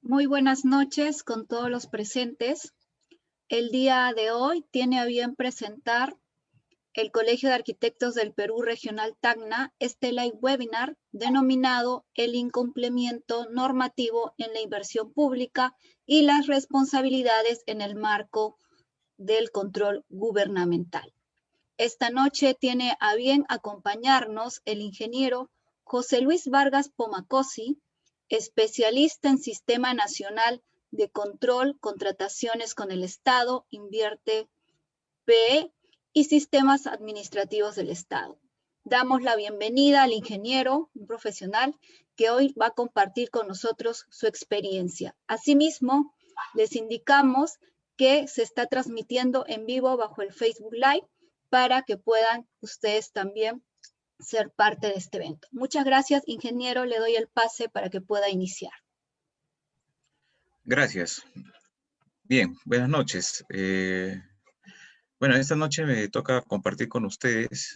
Muy buenas noches con todos los presentes. El día de hoy tiene a bien presentar el Colegio de Arquitectos del Perú Regional Tacna este live webinar denominado El incumplimiento normativo en la inversión pública y las responsabilidades en el marco del control gubernamental. Esta noche tiene a bien acompañarnos el ingeniero José Luis Vargas Pomacosi, especialista en Sistema Nacional de Control, Contrataciones con el Estado, Invierte PE y Sistemas Administrativos del Estado. Damos la bienvenida al ingeniero, un profesional, que hoy va a compartir con nosotros su experiencia. Asimismo, les indicamos que se está transmitiendo en vivo bajo el Facebook Live para que puedan ustedes también ser parte de este evento. Muchas gracias, ingeniero. Le doy el pase para que pueda iniciar. Gracias. Bien, buenas noches. Bueno, esta noche me toca compartir con ustedes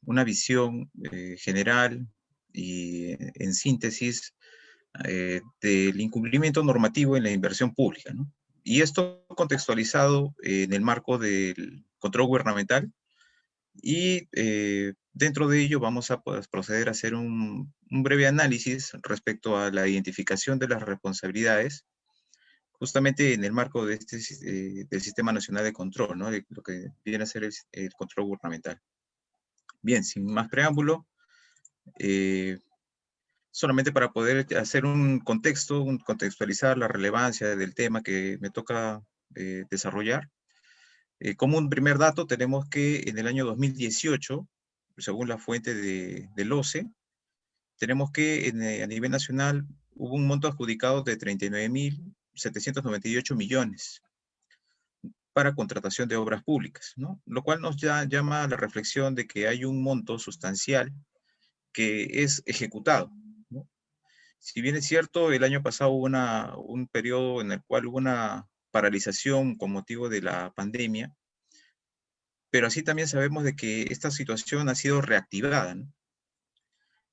una visión general y en síntesis del incumplimiento normativo en la inversión pública, ¿no? Y esto contextualizado en el marco del control gubernamental y dentro de ello vamos a proceder a hacer un breve análisis respecto a la identificación de las responsabilidades justamente en el marco de del Sistema Nacional de Control, ¿no? De lo que viene a ser el control gubernamental. Bien, sin más preámbulo, solamente para poder hacer un contexto, contextualizar la relevancia del tema que me toca desarrollar. Como un primer dato, tenemos que en el año 2018, según la fuente del OCE, tenemos que a nivel nacional hubo un monto adjudicado de 39.798 millones para contratación de obras públicas, ¿no? Lo cual nos llama a la reflexión de que hay un monto sustancial que es ejecutado, ¿no? Si bien es cierto, el año pasado hubo un periodo en el cual hubo una paralización con motivo de la pandemia, pero así también sabemos de que esta situación ha sido reactivada, ¿no?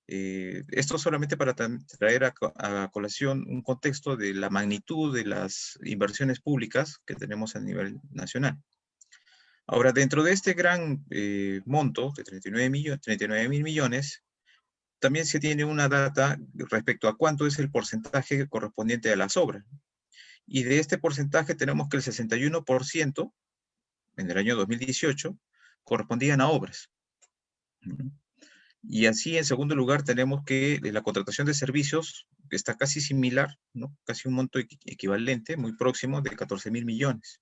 Esto solamente para traer a colación un contexto de la magnitud de las inversiones públicas que tenemos a nivel nacional. Ahora, dentro de este gran monto de 39.000 millones, también se tiene una data respecto a cuánto es el porcentaje correspondiente a las obras. Y de este porcentaje tenemos que el 61% en el año 2018 correspondían a obras. Y así, en segundo lugar, tenemos que la contratación de servicios que está casi similar, ¿no? Casi un monto equivalente, muy próximo, de 14.000 millones.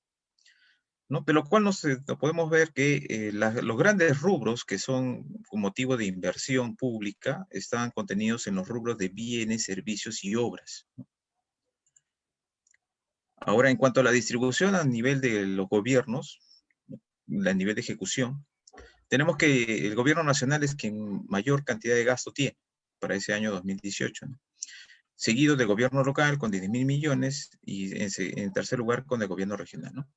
¿No? De lo cual nos podemos ver que los grandes rubros que son con motivo de inversión pública están contenidos en los rubros de bienes, servicios y obras, ¿no? Ahora, en cuanto a la distribución a nivel de los gobiernos, ¿no? A nivel de ejecución, tenemos que el gobierno nacional es quien mayor cantidad de gasto tiene para ese año 2018, ¿no? Seguido del gobierno local con 10.000 millones y en tercer lugar con el gobierno regional, ¿no?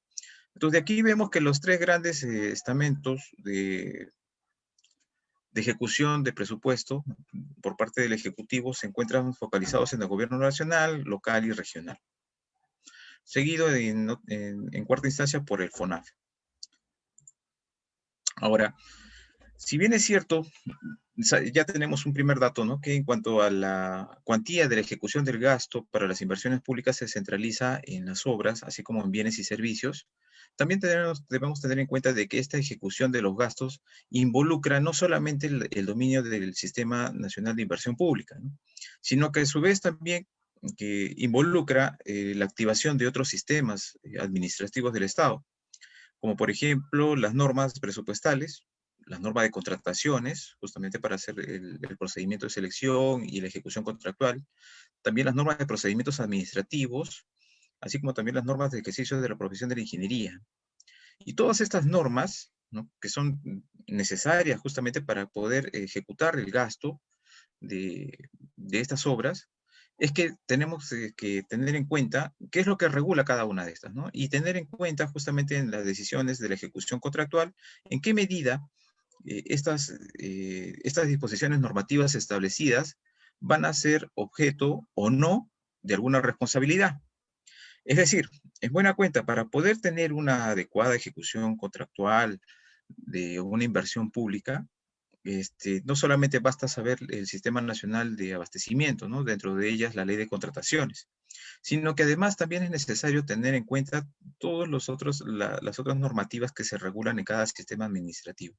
Entonces, de aquí vemos que los tres grandes estamentos de ejecución de presupuesto por parte del Ejecutivo se encuentran focalizados en el gobierno nacional, local y regional. Seguido en cuarta instancia por el FONAF. Ahora, si bien es cierto, ya tenemos un primer dato, ¿no? Que en cuanto a la cuantía de la ejecución del gasto para las inversiones públicas se centraliza en las obras, así como en bienes y servicios. También debemos tener en cuenta de que esta ejecución de los gastos involucra no solamente el dominio del Sistema Nacional de Inversión Pública, ¿no? Sino que a su vez también que involucra la activación de otros sistemas administrativos del Estado, como por ejemplo las normas presupuestales, las normas de contrataciones, justamente para hacer el procedimiento de selección y la ejecución contractual, también las normas de procedimientos administrativos, así como también las normas de ejercicio de la profesión de la ingeniería. Y todas estas normas, ¿no? Que son necesarias justamente para poder ejecutar el gasto de estas obras, es que tenemos que tener en cuenta qué es lo que regula cada una de estas, ¿no? Y tener en cuenta justamente en las decisiones de la ejecución contractual, en qué medida estas disposiciones normativas establecidas van a ser objeto o no de alguna responsabilidad. Es decir, en buena cuenta, para poder tener una adecuada ejecución contractual de una inversión pública, no solamente basta saber el Sistema Nacional de Abastecimiento, ¿no? Dentro de ellas la Ley de Contrataciones, sino que además también es necesario tener en cuenta todas las otras normativas que se regulan en cada sistema administrativo.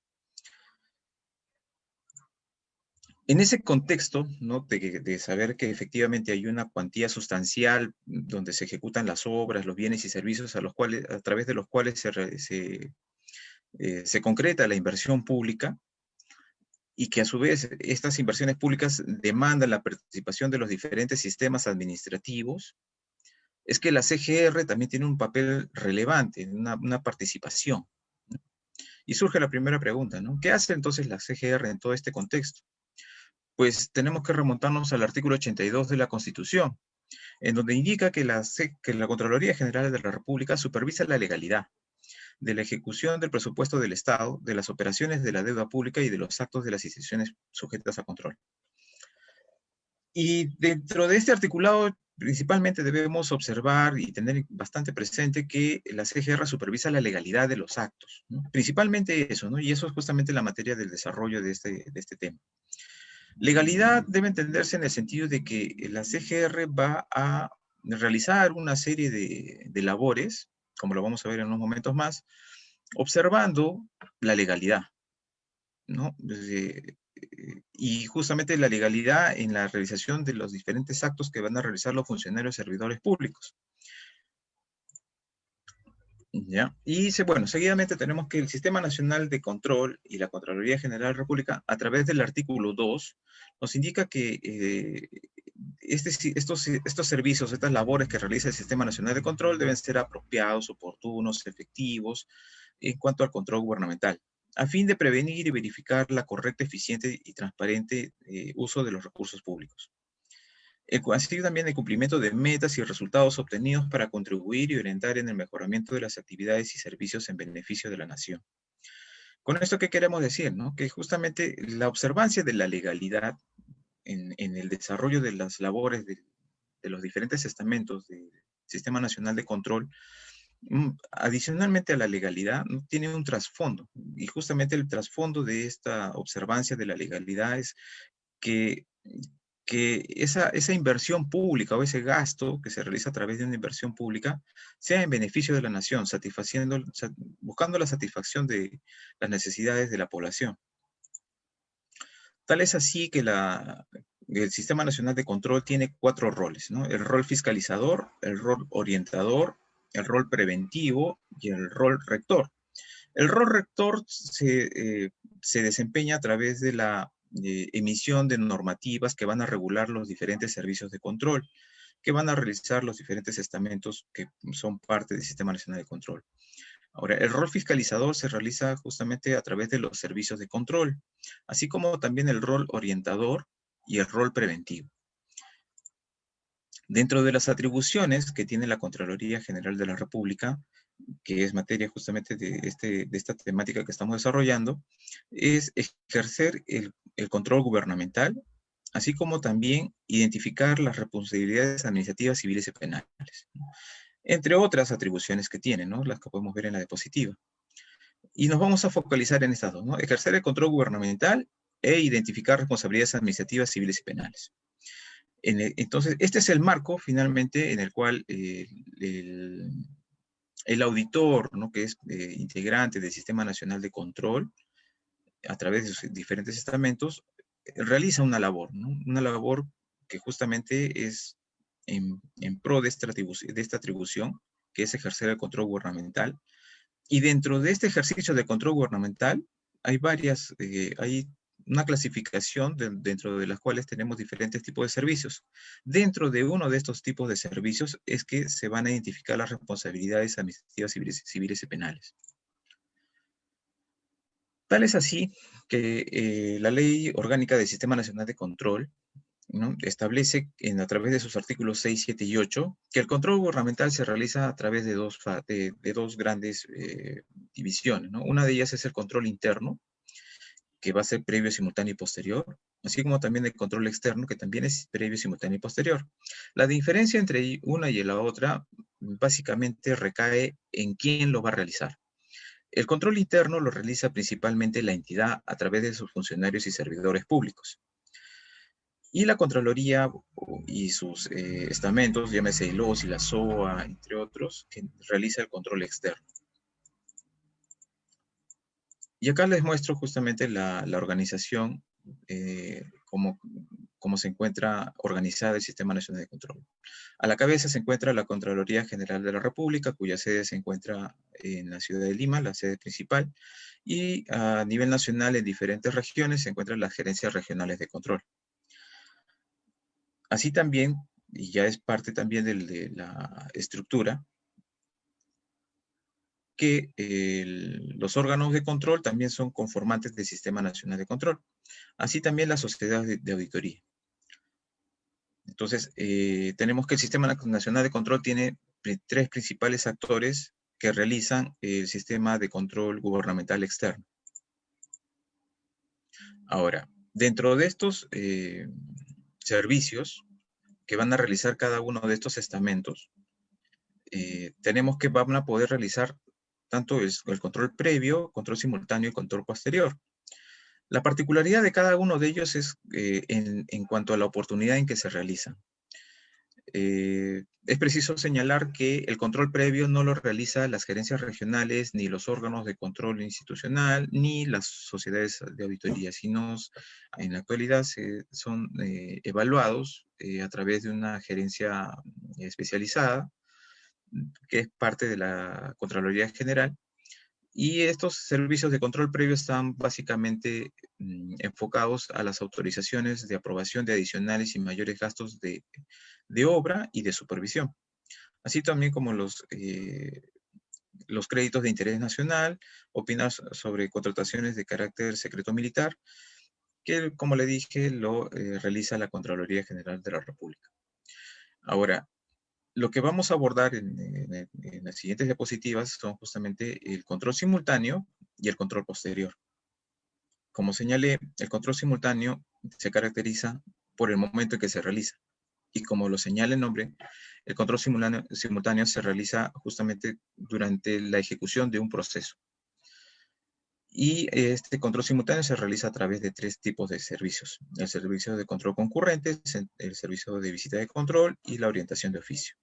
En ese contexto, ¿no? de saber que efectivamente hay una cuantía sustancial donde se ejecutan las obras, los bienes y servicios a través de los cuales se concreta la inversión pública, y que a su vez estas inversiones públicas demandan la participación de los diferentes sistemas administrativos, es que la CGR también tiene un papel relevante, una participación. Y surge la primera pregunta, ¿no? ¿Qué hace entonces la CGR en todo este contexto? Pues tenemos que remontarnos al artículo 82 de la Constitución, en donde indica que la Contraloría General de la República supervisa la legalidad de la ejecución del presupuesto del Estado, de las operaciones de la deuda pública y de los actos de las instituciones sujetas a control. Y dentro de este articulado, principalmente debemos observar y tener bastante presente que la CGR supervisa la legalidad de los actos, ¿no? Principalmente eso, ¿no? Y eso es justamente la materia del desarrollo de este tema. Legalidad debe entenderse en el sentido de que la CGR va a realizar una serie de labores, como lo vamos a ver en unos momentos más, observando la legalidad, ¿no? Y justamente la legalidad en la realización de los diferentes actos que van a realizar los funcionarios servidores públicos. ¿Ya? Y bueno, seguidamente tenemos que el Sistema Nacional de Control y la Contraloría General de la República, a través del artículo 2, nos indica que estos servicios, estas labores que realiza el Sistema Nacional de Control deben ser apropiados, oportunos, efectivos en cuanto al control gubernamental, a fin de prevenir y verificar la correcta, eficiente y transparente uso de los recursos públicos. Así también el cumplimiento de metas y resultados obtenidos para contribuir y orientar en el mejoramiento de las actividades y servicios en beneficio de la nación. Con esto, ¿qué queremos decir? ¿No? Que justamente la observancia de la legalidad en el desarrollo de las labores de los diferentes estamentos del Sistema Nacional de Control, adicionalmente a la legalidad, tiene un trasfondo. Y justamente el trasfondo de esta observancia de la legalidad es que esa inversión pública o ese gasto que se realiza a través de una inversión pública sea en beneficio de la nación, buscando la satisfacción de las necesidades de la población. Tal es así que el Sistema Nacional de Control tiene 4 roles, ¿no? El rol fiscalizador, el rol orientador, el rol preventivo y el rol rector. El rol rector se desempeña a través de la emisión de normativas que van a regular los diferentes servicios de control, que van a realizar los diferentes estamentos que son parte del Sistema Nacional de Control. Ahora, el rol fiscalizador se realiza justamente a través de los servicios de control, así como también el rol orientador y el rol preventivo. Dentro de las atribuciones que tiene la Contraloría General de la República, que es materia justamente de esta temática que estamos desarrollando, es ejercer el control gubernamental, así como también identificar las responsabilidades administrativas, civiles y penales, ¿no? Entre otras atribuciones que tiene, ¿no? Las que podemos ver en la diapositiva. Y nos vamos a focalizar en estas dos, ¿no? Ejercer el control gubernamental e identificar responsabilidades administrativas, civiles y penales. Entonces, este es el marco, finalmente, en el cual el auditor, ¿no? Que es integrante del Sistema Nacional de Control, a través de sus diferentes estamentos, realiza una labor, ¿no? Una labor que justamente es en pro de esta atribución, que es ejercer el control gubernamental. Y dentro de este ejercicio de control gubernamental, hay hay una clasificación dentro de las cuales tenemos diferentes tipos de servicios. Dentro de uno de estos tipos de servicios es que se van a identificar las responsabilidades administrativas, civiles y penales. Tal es así que la Ley Orgánica del Sistema Nacional de Control, ¿no? Establece a través de sus artículos 6, 7 y 8 que el control gubernamental se realiza a través de dos grandes divisiones, ¿no? Una de ellas es el control interno, que va a ser previo, simultáneo y posterior. así como también el control externo, que también es previo, simultáneo y posterior. La diferencia entre una y la otra básicamente recae en quién lo va a realizar. El control interno lo realiza principalmente la entidad a través de sus funcionarios y servidores públicos. Y la Contraloría y sus estamentos, llámese el OSI, la SOA, entre otros, que realiza el control externo. Y acá les muestro justamente la organización, cómo se encuentra organizada el Sistema Nacional de Control. A la cabeza se encuentra la Contraloría General de la República, cuya sede se encuentra en la ciudad de Lima, la sede principal, y a nivel nacional en diferentes regiones se encuentran las gerencias regionales de control. Así también, y ya es parte también de la estructura, que los órganos de control también son conformantes del Sistema Nacional de Control. Así también las sociedades de auditoría. Entonces, tenemos que el Sistema Nacional de Control tiene tres principales actores que realizan el sistema de control gubernamental externo. Ahora, dentro de estos servicios que van a realizar cada uno de estos estamentos, tenemos que van a poder realizar tanto el control previo, control simultáneo y control posterior. La particularidad de cada uno de ellos es en cuanto a la oportunidad en que se realizan. Es preciso señalar que el control previo no lo realizan las gerencias regionales, ni los órganos de control institucional, ni las sociedades de auditoría, sino en la actualidad son evaluados a través de una gerencia especializada, que es parte de la Contraloría General. Y estos servicios de control previo están básicamente enfocados a las autorizaciones de aprobación de adicionales y mayores gastos de obra y de supervisión, así también como los créditos de interés nacional, opinar sobre contrataciones de carácter secreto militar, que como le dije lo realiza la Contraloría General de la República. Ahora, lo que vamos a abordar en las siguientes diapositivas son justamente el control simultáneo y el control posterior. Como señalé, el control simultáneo se caracteriza por el momento en que se realiza. Y como lo señala el nombre, el control simultáneo se realiza justamente durante la ejecución de un proceso. Y este control simultáneo se realiza a través de tres tipos de servicios. El servicio de control concurrente, el servicio de visita de control y la orientación de oficio.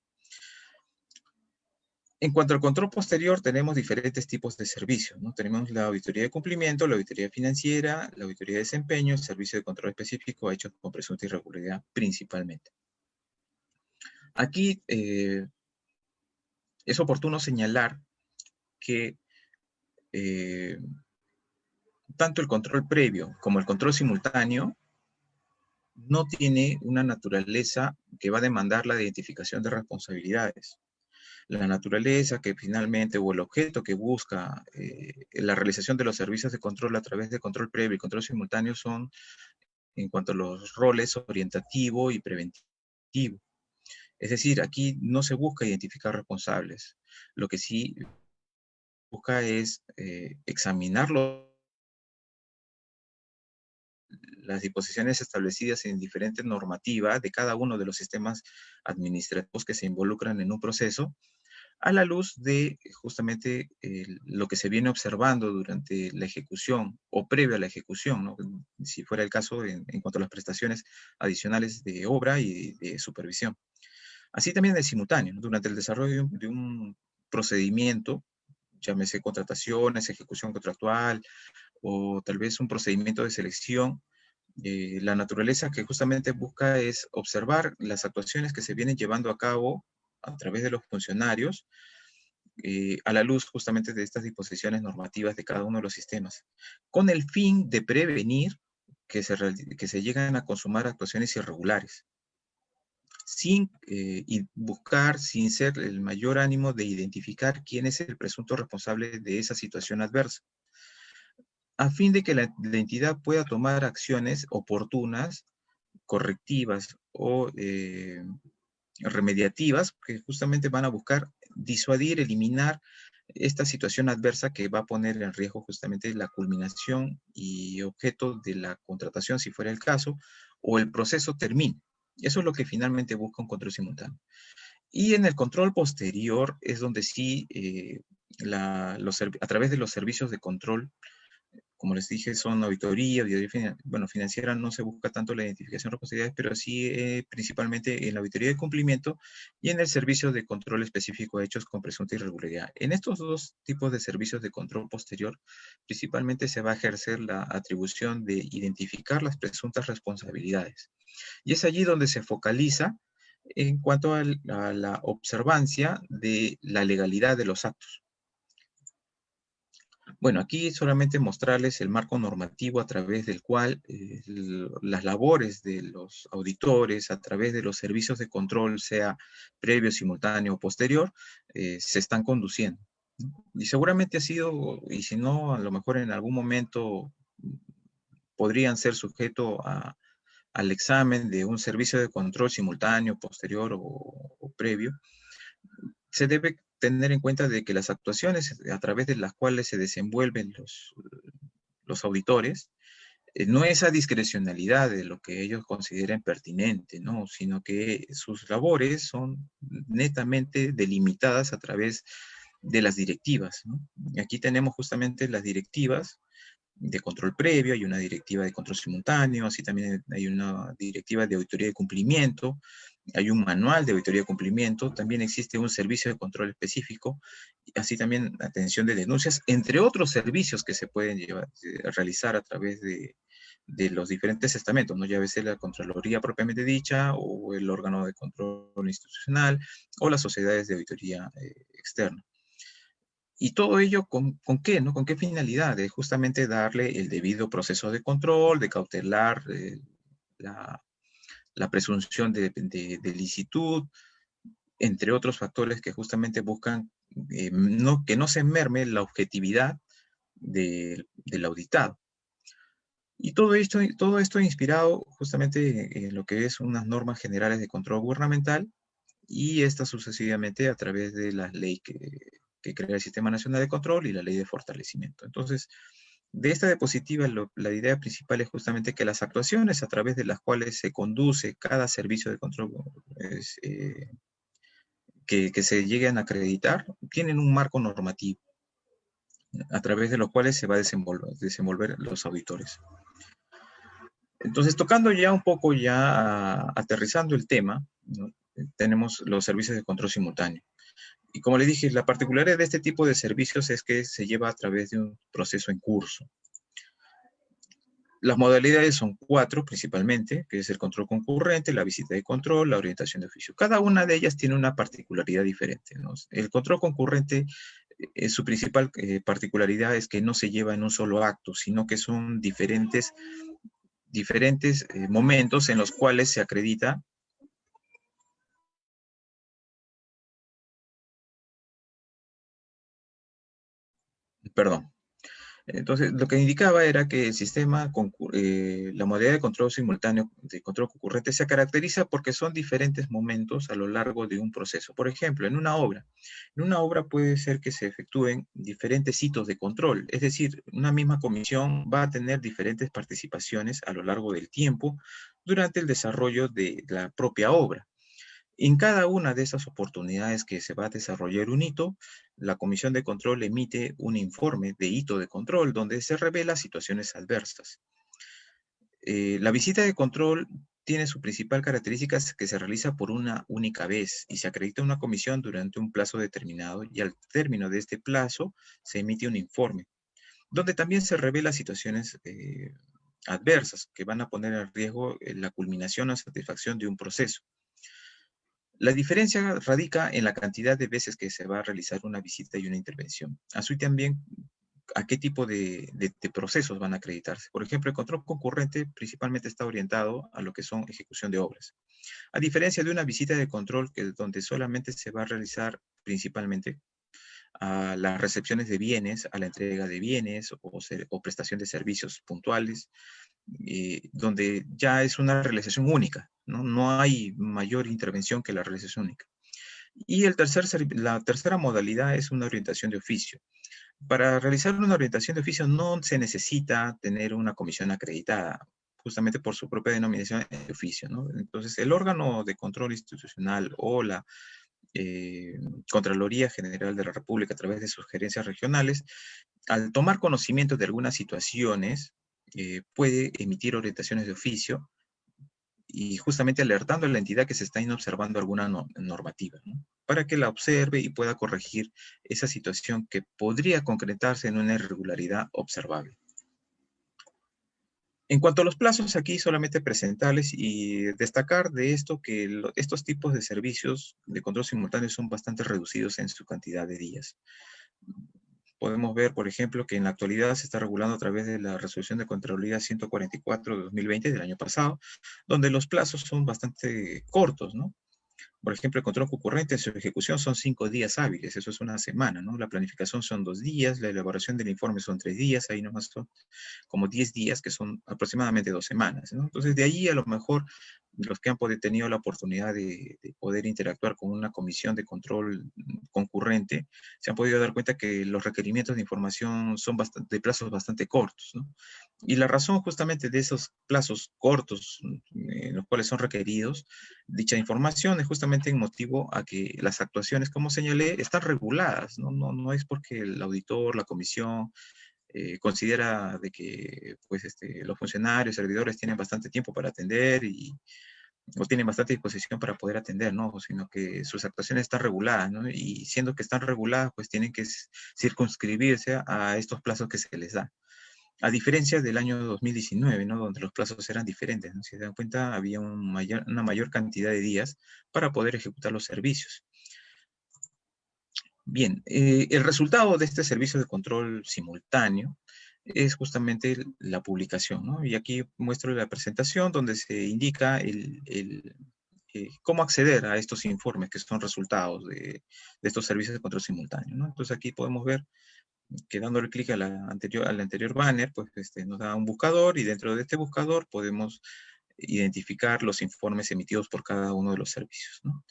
En cuanto al control posterior, tenemos diferentes tipos de servicios, ¿no? Tenemos la auditoría de cumplimiento, la auditoría financiera, la auditoría de desempeño, el servicio de control específico a hechos con presunta irregularidad principalmente. Aquí es oportuno señalar que tanto el control previo como el control simultáneo no tiene una naturaleza que va a demandar la identificación de responsabilidades. La naturaleza que finalmente, o el objeto que busca la realización de los servicios de control a través de control previo y control simultáneo son, en cuanto a los roles, orientativo y preventivo. Es decir, aquí no se busca identificar responsables. Lo que sí busca es examinar las disposiciones establecidas en diferentes normativas de cada uno de los sistemas administrativos que se involucran en un proceso, a la luz de justamente lo que se viene observando durante la ejecución o previo a la ejecución, ¿no? Si fuera el caso en cuanto a las prestaciones adicionales de obra y de supervisión. Así también de simultáneo, ¿no? Durante el desarrollo de un procedimiento, llámese contrataciones, ejecución contractual, o tal vez un procedimiento de selección, la naturaleza que justamente busca es observar las actuaciones que se vienen llevando a cabo a través de los funcionarios, a la luz justamente de estas disposiciones normativas de cada uno de los sistemas, con el fin de prevenir que se lleguen a consumar actuaciones irregulares, y buscar, sin ser el mayor ánimo de identificar quién es el presunto responsable de esa situación adversa, a fin de que la entidad pueda tomar acciones oportunas, correctivas o remediativas, que justamente van a buscar disuadir, eliminar esta situación adversa que va a poner en riesgo justamente la culminación y objeto de la contratación, si fuera el caso, o el proceso termine. Eso es lo que finalmente busca un control simultáneo. Y en el control posterior es donde sí, a través de los servicios de control, como les dije, son auditoría, bueno, financiera no se busca tanto la identificación de responsabilidades, pero sí principalmente en la auditoría de cumplimiento y en el servicio de control específico de hechos con presunta irregularidad. En estos dos tipos de servicios de control posterior, principalmente se va a ejercer la atribución de identificar las presuntas responsabilidades. Y es allí donde se focaliza en cuanto a la observancia de la legalidad de los actos. Bueno, aquí solamente mostrarles el marco normativo a través del cual las labores de los auditores, a través de los servicios de control, sea previo, simultáneo o posterior, se están conduciendo, ¿no? Y seguramente ha sido, y si no, a lo mejor en algún momento podrían ser sujetos al examen de un servicio de control simultáneo, posterior o previo. Se debe tener en cuenta de que las actuaciones a través de las cuales se desenvuelven los auditores, no es a discrecionalidad de lo que ellos consideren pertinente, ¿no? Sino que sus labores son netamente delimitadas a través de las directivas, ¿no? Y aquí tenemos justamente las directivas de control previo, hay una directiva de control simultáneo, así también hay una directiva de auditoría de cumplimiento, hay un manual de auditoría de cumplimiento, también existe un servicio de control específico, así también atención de denuncias, entre otros servicios que se pueden realizar a través de los diferentes estamentos, ¿no? Ya sea la Contraloría propiamente dicha, o el órgano de control institucional, o las sociedades de auditoría externa. Y todo ello, ¿con qué, no? ¿Con qué finalidad? De justamente darle el debido proceso de control, de cautelar la, la presunción de licitud, entre otros factores que justamente buscan que no se merme la objetividad del auditado. Y todo esto inspirado justamente en lo que es unas normas generales de control gubernamental y esta sucesivamente a través de la ley que crea el Sistema Nacional de Control y la ley de fortalecimiento. Entonces, de esta diapositiva, la idea principal es justamente que las actuaciones a través de las cuales se conduce cada servicio de control que se lleguen a acreditar tienen un marco normativo a través de los cuales se va a desenvolver los auditores. Entonces, tocando ya un poco, aterrizando el tema, ¿no? Tenemos los servicios de control simultáneo. Y como le dije, la particularidad de este tipo de servicios es que se lleva a través de un proceso en curso. Las modalidades son 4 principalmente, que es el control concurrente, la visita de control, la orientación de oficio. Cada una de ellas tiene una particularidad diferente, ¿no? El control concurrente, su principal particularidad es que no se lleva en un solo acto, sino que son diferentes momentos en los cuales se acredita. Perdón. Entonces, lo que indicaba era que el sistema, la modalidad de control simultáneo, de control concurrente, se caracteriza porque son diferentes momentos a lo largo de un proceso. Por ejemplo, en una obra puede ser que se efectúen diferentes hitos de control, es decir, una misma comisión va a tener diferentes participaciones a lo largo del tiempo durante el desarrollo de la propia obra. En cada una de esas oportunidades que se va a desarrollar un hito, la Comisión de Control emite un informe de hito de control donde se revela situaciones adversas. La visita de control tiene su principal característica que se realiza por una única vez y se acredita una comisión durante un plazo determinado y al término de este plazo se emite un informe donde también se revela situaciones adversas que van a poner en riesgo la culminación o satisfacción de un proceso. La diferencia radica en la cantidad de veces que se va a realizar una visita y una intervención. Así también a qué tipo de procesos van a acreditarse. Por ejemplo, el control concurrente principalmente está orientado a lo que son ejecución de obras. A diferencia de una visita de control donde solamente se va a realizar principalmente a las recepciones de bienes, a la entrega de bienes o prestación de servicios puntuales, donde ya es una realización única, ¿no? No hay mayor intervención que la realización única. Y la tercera modalidad es una orientación de oficio. Para realizar una orientación de oficio no se necesita tener una comisión acreditada, justamente por su propia denominación de oficio, ¿no? Entonces, el órgano de control institucional o la Contraloría General de la República a través de sus gerencias regionales, al tomar conocimiento de algunas situaciones, puede emitir orientaciones de oficio y justamente alertando a la entidad que se está inobservando alguna normativa, ¿no? Para que la observe y pueda corregir esa situación que podría concretarse en una irregularidad observable. En cuanto a los plazos, aquí solamente presentarles y destacar de esto que estos tipos de servicios de control simultáneo son bastante reducidos en su cantidad de días. Podemos ver, por ejemplo, que en la actualidad se está regulando a través de la resolución de Contraloría 144 de 2020 del año pasado, donde los plazos son bastante cortos, ¿no? Por ejemplo, el control concurrente en su ejecución son 5 días hábiles, eso es una semana, ¿no? La planificación son 2 días, la elaboración del informe son 3 días, ahí nomás son como 10 días, que son aproximadamente 2 semanas, ¿no? Entonces, de allí a lo mejor los que han tenido la oportunidad de poder interactuar con una comisión de control concurrente, se han podido dar cuenta que los requerimientos de información son de plazos bastante cortos, ¿no? Y la razón justamente de esos plazos cortos en los cuales son requeridos dicha información es justamente en motivo a que las actuaciones, como señalé, están reguladas, ¿no? No es porque el auditor, la comisión, considera de que pues, los funcionarios, servidores tienen bastante tiempo para atender o tienen bastante disposición para poder atender, ¿no? Sino que sus actuaciones están reguladas, ¿no? Y siendo que están reguladas, pues tienen que circunscribirse a estos plazos que se les da. A diferencia del año 2019, ¿no? Donde los plazos eran diferentes, ¿no? Si se dan cuenta, había una mayor cantidad de días para poder ejecutar los servicios. Bien, el resultado de este servicio de control simultáneo es justamente la publicación, ¿no? Y aquí muestro la presentación donde se indica cómo acceder a estos informes que son resultados de estos servicios de control simultáneo, ¿no? Entonces aquí podemos ver que dándole clic al anterior banner, pues nos da un buscador y dentro de este buscador podemos identificar los informes emitidos por cada uno de los servicios, ¿no?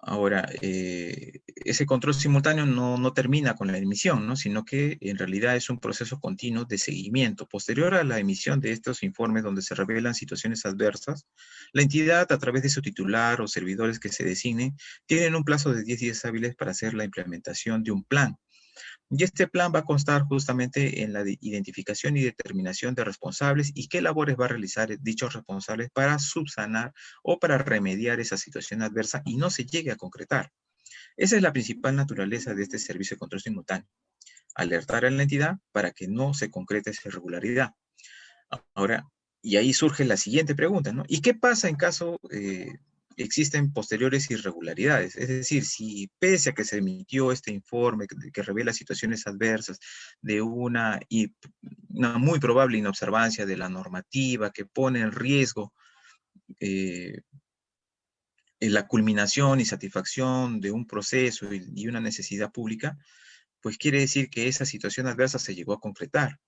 Ahora, ese control simultáneo no termina con la emisión, ¿no? Sino que en realidad es un proceso continuo de seguimiento. Posterior a la emisión de estos informes donde se revelan situaciones adversas, la entidad, a través de su titular o servidores que se designen, tienen un plazo de 10 días hábiles para hacer la implementación de un plan. Y este plan va a constar justamente en la identificación y determinación de responsables y qué labores va a realizar dichos responsables para subsanar o para remediar esa situación adversa y no se llegue a concretar. Esa es la principal naturaleza de este servicio de control simultáneo. Alertar a la entidad para que no se concrete esa irregularidad. Ahora, y ahí surge la siguiente pregunta, ¿no? ¿Y qué pasa en caso existen posteriores irregularidades? Es decir, si pese a que se emitió este informe que revela situaciones adversas de una muy probable inobservancia de la normativa que pone en riesgo en la culminación y satisfacción de un proceso y una necesidad pública, pues quiere decir que esa situación adversa se llegó a concretar.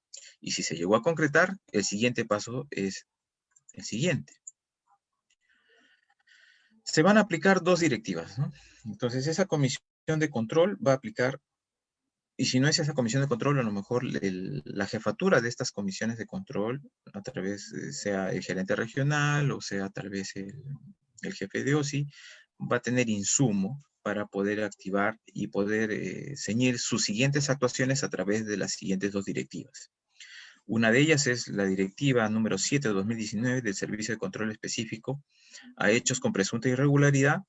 Y si se llegó a concretar, el siguiente paso es el siguiente. Se van a aplicar 2 directivas, ¿no? Entonces, esa comisión de control va a aplicar, y si no es esa comisión de control, a lo mejor la jefatura de estas comisiones de control, a través, sea el gerente regional o sea tal vez el jefe de OSI, va a tener insumo para poder activar y poder ceñir sus siguientes actuaciones a través de las siguientes 2 directivas. Una de ellas es la directiva número 7 de 2019 del Servicio de Control Específico a hechos con presunta irregularidad,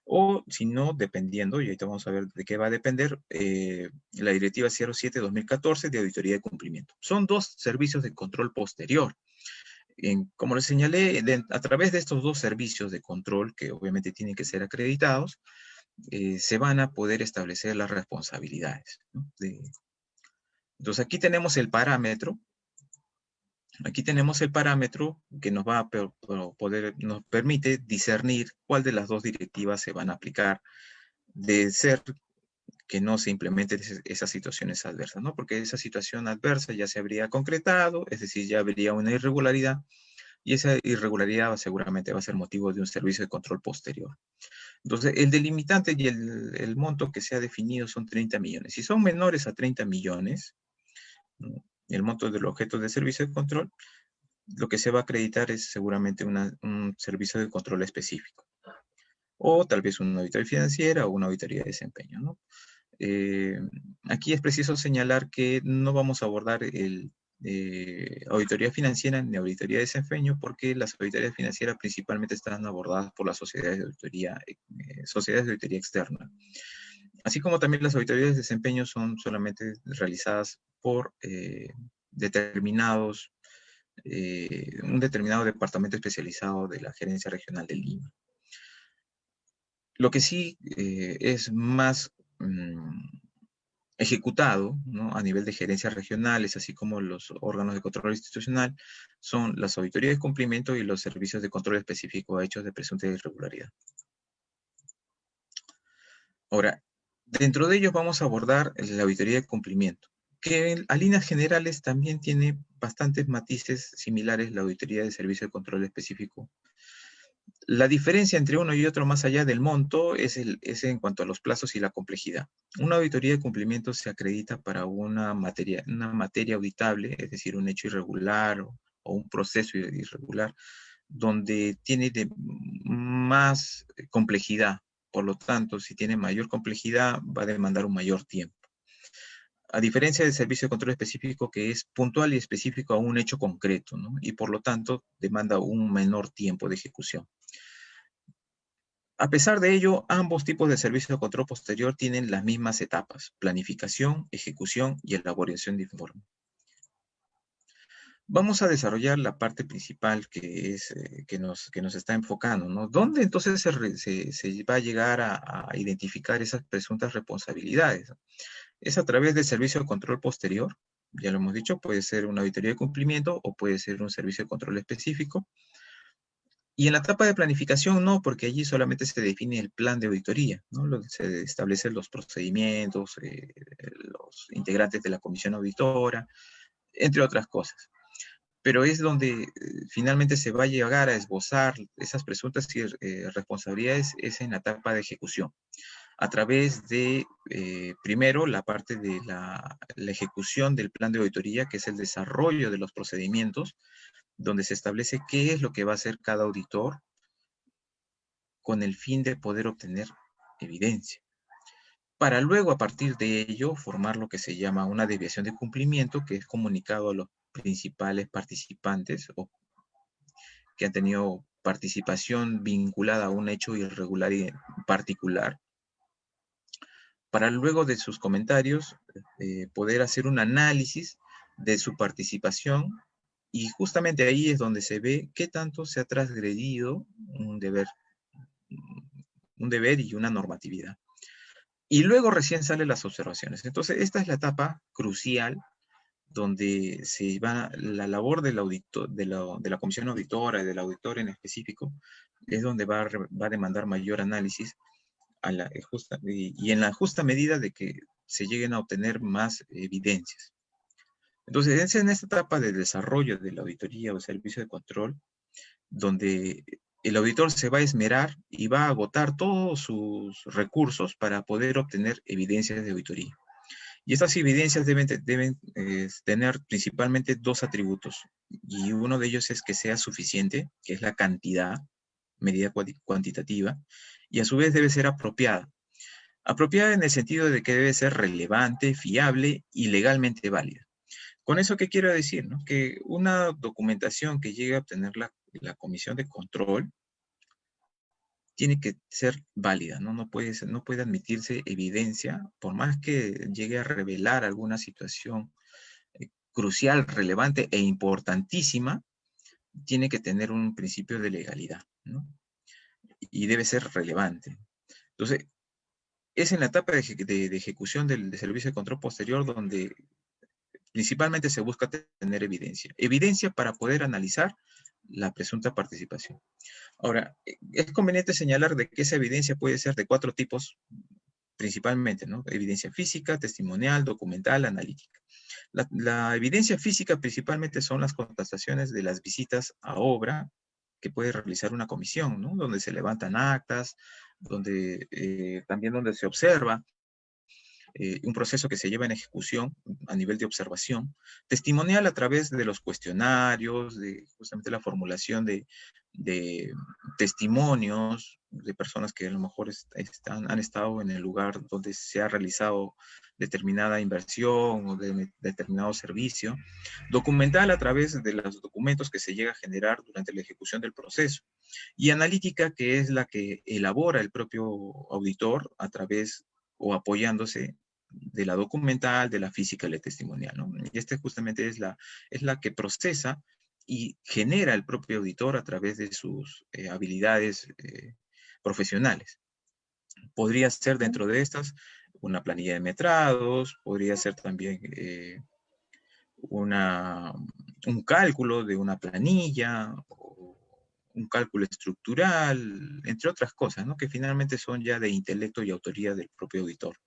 o si no, dependiendo, y ahorita vamos a ver de qué va a depender, la directiva 07-2014 de auditoría de cumplimiento. Son 2 servicios de control posterior. Como les señalé, a través de estos 2 servicios de control, que obviamente tienen que ser acreditados, se van a poder establecer las responsabilidades, ¿no? Entonces aquí tenemos el parámetro. Aquí tenemos el parámetro que nos va a nos permite discernir cuál de las 2 directivas se van a aplicar de ser que no se implementen esas situaciones adversas, ¿no? Porque esa situación adversa ya se habría concretado, es decir, ya habría una irregularidad, y esa irregularidad seguramente va a ser motivo de un servicio de control posterior. Entonces, el delimitante y el monto que se ha definido son 30 millones. Si son menores a 30 millones, ¿no?, el monto del objeto de servicio de control, lo que se va a acreditar es seguramente un servicio de control específico. O tal vez una auditoría financiera o una auditoría de desempeño, ¿no? Aquí es preciso señalar que no vamos a abordar auditoría financiera ni auditoría de desempeño, porque las auditorías financieras principalmente están abordadas por las sociedades de auditoría externa. Así como también las auditorías de desempeño son solamente realizadas por un determinado departamento especializado de la Gerencia Regional de Lima. Lo que sí es más ejecutado, ¿no?, a nivel de gerencias regionales, así como los órganos de control institucional, son las auditorías de cumplimiento y los servicios de control específico a hechos de presunta irregularidad. Ahora, dentro de ellos vamos a abordar la auditoría de cumplimiento, que a líneas generales también tiene bastantes matices similares a la auditoría de servicio de control específico. La diferencia entre uno y otro, más allá del monto, es en cuanto a los plazos y la complejidad. Una auditoría de cumplimiento se acredita para una materia auditable, es decir, un hecho irregular o un proceso irregular, donde tiene más complejidad. Por lo tanto, si tiene mayor complejidad, va a demandar un mayor tiempo. A diferencia del servicio de control específico, que es puntual y específico a un hecho concreto, ¿no?, y por lo tanto demanda un menor tiempo de ejecución. A pesar de ello, ambos tipos de servicio de control posterior tienen las mismas etapas: planificación, ejecución y elaboración de informe. Vamos a desarrollar la parte principal que nos está enfocando, ¿no? ¿Dónde entonces se va a llegar a identificar esas presuntas responsabilidades? Es a través del servicio de control posterior. Ya lo hemos dicho, puede ser una auditoría de cumplimiento o puede ser un servicio de control específico. Y en la etapa de planificación no, porque allí solamente se define el plan de auditoría, ¿no? Se establecen los procedimientos, los integrantes de la comisión auditora, entre otras cosas. Pero es donde finalmente se va a llegar a esbozar esas presuntas responsabilidades, es en la etapa de ejecución, a través de, primero, la parte de la ejecución del plan de auditoría, que es el desarrollo de los procedimientos, donde se establece qué es lo que va a hacer cada auditor con el fin de poder obtener evidencia, para luego, a partir de ello, formar lo que se llama una desviación de cumplimiento, que es comunicado a los principales participantes o que han tenido participación vinculada a un hecho irregular y particular, para luego de sus comentarios poder hacer un análisis de su participación, y justamente ahí es donde se ve qué tanto se ha transgredido un deber y una normatividad. Y luego recién salen las observaciones. Entonces, esta es la etapa crucial donde la labor del auditor, de la comisión auditora y del auditor en específico, es donde va a demandar mayor análisis y en la justa medida de que se lleguen a obtener más evidencias. Entonces, es en esta etapa de desarrollo de la auditoría o servicio de control donde el auditor se va a esmerar y va a agotar todos sus recursos para poder obtener evidencias de auditoría. Y estas evidencias deben tener principalmente dos atributos, y uno de ellos es que sea suficiente, que es la cantidad, medida cuantitativa, y a su vez debe ser apropiada. Apropiada en el sentido de que debe ser relevante, fiable y legalmente válida. ¿Con eso qué quiero decir, no? Que una documentación que llegue a obtener la comisión de control tiene que ser válida, ¿no? No puede admitirse evidencia, por más que llegue a revelar alguna situación crucial, relevante e importantísima, tiene que tener un principio de legalidad, ¿no? Y debe ser relevante. Entonces, es en la etapa de ejecución del servicio de control posterior donde principalmente se busca tener evidencia. Evidencia para poder analizar la presunta participación. Ahora, es conveniente señalar de que esa evidencia puede ser de 4 tipos principalmente, ¿no? Evidencia física, testimonial, documental, analítica. La evidencia física principalmente son las constataciones de las visitas a obra que puede realizar una comisión, ¿no? Donde se levantan actas, también donde se observa un proceso que se lleva en ejecución a nivel de observación, testimonial a través de los cuestionarios, de justamente la formulación de testimonios de personas que a lo mejor han estado en el lugar donde se ha realizado determinada inversión o de determinado servicio, documental a través de los documentos que se llega a generar durante la ejecución del proceso, y analítica, que es la que elabora el propio auditor a través o apoyándose de la documental, de la física y la testimonial, ¿no? Y justamente es la que procesa y genera el propio auditor a través de sus habilidades profesionales. Podría ser dentro de estas una planilla de metrados, podría ser también un cálculo de una planilla, o un cálculo estructural, entre otras cosas, ¿no? Que finalmente son ya de intelecto y autoría del propio auditor.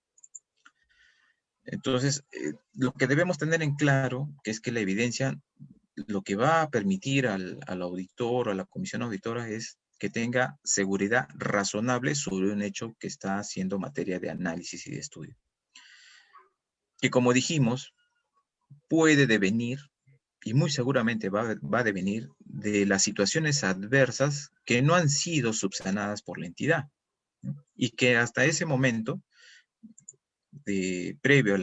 Entonces, lo que debemos tener en claro, que es que la evidencia, lo que va a permitir al auditor o a la comisión auditora es que tenga seguridad razonable sobre un hecho que está siendo materia de análisis y de estudio. Que, como dijimos, puede devenir, y muy seguramente va a devenir, de las situaciones adversas que no han sido subsanadas por la entidad, ¿no? Y que hasta ese momento, previo a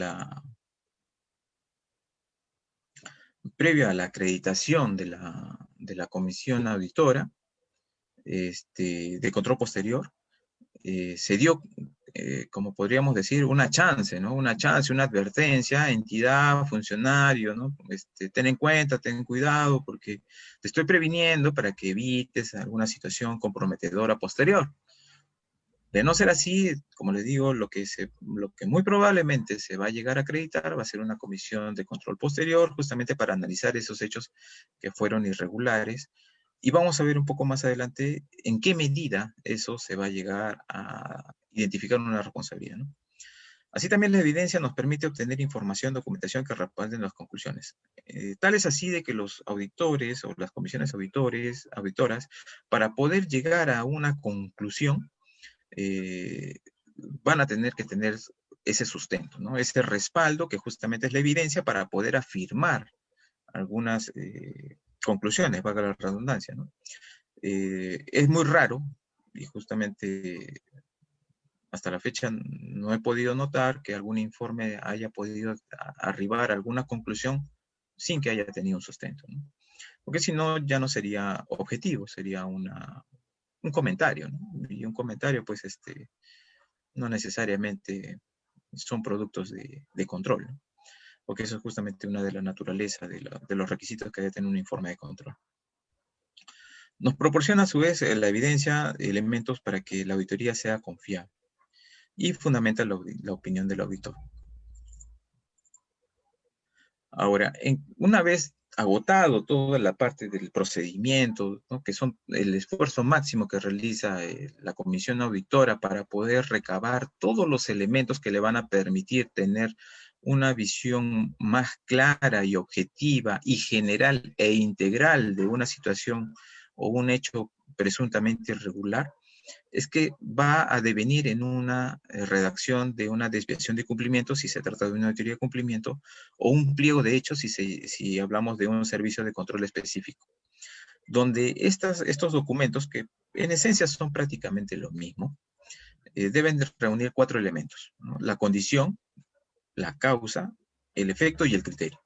la acreditación de la comisión auditora de control posterior, se dio, como podríamos decir, una chance, ¿no? Una chance, una advertencia, entidad, funcionario, ¿no? Ten en cuenta, ten cuidado, porque te estoy previniendo para que evites alguna situación comprometedora posterior. De no ser así, como les digo, lo que muy probablemente se va a llegar a acreditar va a ser una comisión de control posterior, justamente para analizar esos hechos que fueron irregulares. Y vamos a ver un poco más adelante en qué medida eso se va a llegar a identificar una responsabilidad, ¿no? Así también la evidencia nos permite obtener información, documentación que respalden las conclusiones. Tal es así de que los auditores o las comisiones auditoras, para poder llegar a una conclusión, van a tener que tener ese sustento, ¿no? Ese respaldo que justamente es la evidencia para poder afirmar algunas conclusiones, valga la redundancia, ¿no? Es muy raro, y justamente hasta la fecha no he podido notar que algún informe haya podido arribar a alguna conclusión sin que haya tenido un sustento, ¿no? Porque si no, ya no sería objetivo, sería un comentario, ¿no? Y un comentario, pues, no necesariamente son productos de control, ¿no? Porque eso es justamente una de la naturaleza de los requisitos que debe tener un informe de control. Nos proporciona a su vez la evidencia, elementos para que la auditoría sea confiable y fundamenta la opinión del auditor. Ahora, una vez agotado toda la parte del procedimiento, ¿no? Que son el esfuerzo máximo que realiza la comisión auditora para poder recabar todos los elementos que le van a permitir tener una visión más clara y objetiva y general e integral de una situación o un hecho presuntamente irregular, es que va a devenir en una redacción de una desviación de cumplimiento si se trata de una teoría de cumplimiento, o un pliego de hechos si hablamos de un servicio de control específico, donde estos documentos, que en esencia son prácticamente lo mismo, deben reunir 4 elementos, ¿no? La condición, la causa, el efecto y el criterio.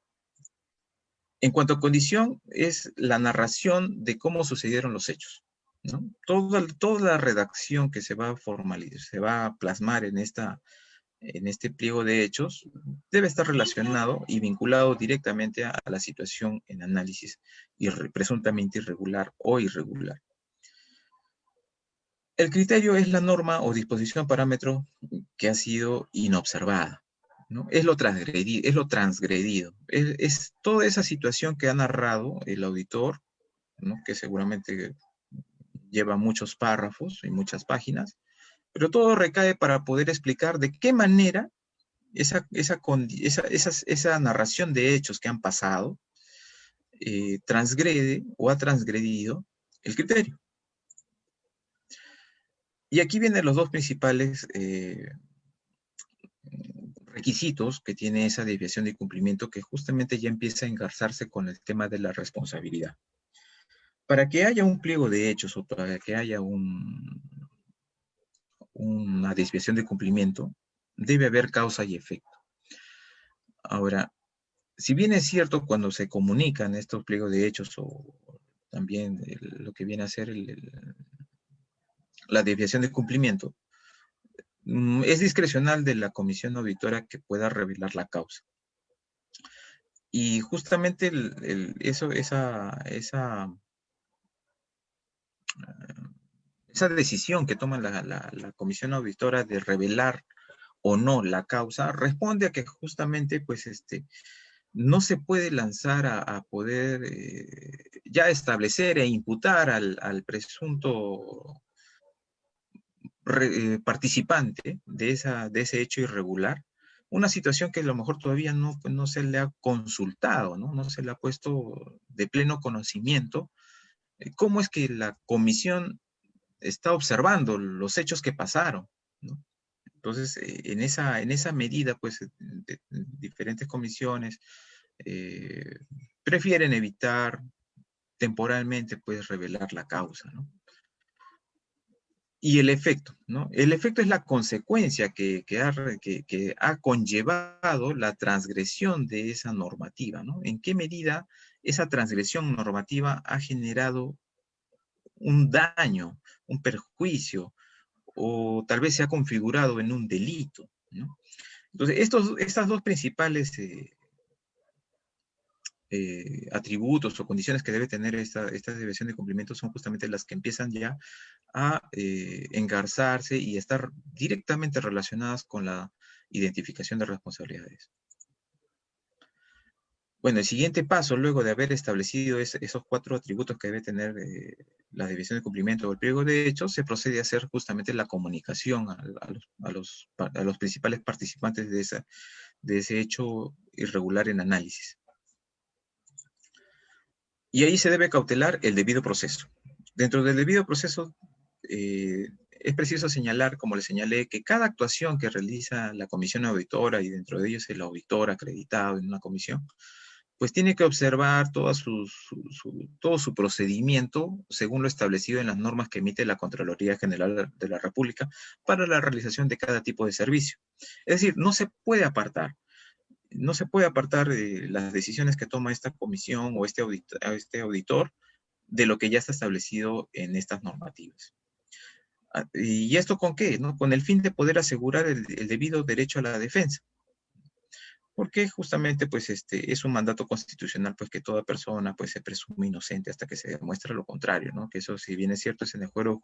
En cuanto a condición, es la narración de cómo sucedieron los hechos, ¿no? Toda la redacción que se va a formalizar, se va a plasmar en este pliego de hechos, debe estar relacionado y vinculado directamente a la situación en análisis presuntamente irregular o irregular. El criterio es la norma o disposición parámetro que ha sido inobservada, ¿no? Es lo transgredido. Es toda esa situación que ha narrado el auditor, ¿no? Que seguramente lleva muchos párrafos y muchas páginas, pero todo recae para poder explicar de qué manera esa narración de hechos que han pasado transgrede o ha transgredido el criterio. Y aquí vienen los dos principales requisitos que tiene esa desviación de cumplimiento, que justamente ya empieza a engarzarse con el tema de la responsabilidad. Para que haya un pliego de hechos o para que haya una desviación de cumplimiento, debe haber causa y efecto. Ahora, si bien es cierto cuando se comunican estos pliegos de hechos o también lo que viene a ser la desviación de cumplimiento, es discrecional de la comisión auditora que pueda revelar la causa. Y justamente esa decisión que toma la comisión auditora de revelar o no la causa responde a que justamente pues no se puede lanzar a poder ya establecer e imputar al presunto participante de ese hecho irregular una situación que a lo mejor todavía no se le ha consultado, ¿no? Se le ha puesto de pleno conocimiento cómo es que la comisión está observando los hechos que pasaron, ¿no? Entonces, en esa medida, pues, diferentes comisiones prefieren evitar temporalmente, pues, revelar la causa, ¿no? Y el efecto, ¿no? El efecto es la consecuencia que ha conllevado la transgresión de esa normativa, ¿no? ¿En qué medida esa transgresión normativa ha generado un daño, un perjuicio, o tal vez se ha configurado en un delito, ¿no? Entonces, estas dos principales atributos o condiciones que debe tener esta desviación de cumplimiento son justamente las que empiezan ya a engarzarse y estar directamente relacionadas con la identificación de responsabilidades. Bueno, el siguiente paso, luego de haber establecido esos 4 atributos que debe tener la desviación de cumplimiento o el pliego de hechos, se procede a hacer justamente la comunicación a los principales participantes de ese hecho irregular en análisis. Y ahí se debe cautelar el debido proceso. Dentro del debido proceso, es preciso señalar, como le señalé, que cada actuación que realiza la comisión auditora, y dentro de ellos el auditor acreditado en una comisión, pues tiene que observar todo su procedimiento según lo establecido en las normas que emite la Contraloría General de la República para la realización de cada tipo de servicio. Es decir, no se puede apartar las decisiones que toma esta comisión o este auditor de lo que ya está establecido en estas normativas. ¿Y esto con qué? ¿No? Con el fin de poder asegurar el debido derecho a la defensa. Porque justamente pues es un mandato constitucional pues que toda persona pues se presume inocente hasta que se demuestre lo contrario, ¿no? Que eso, si bien es cierto, es en el juego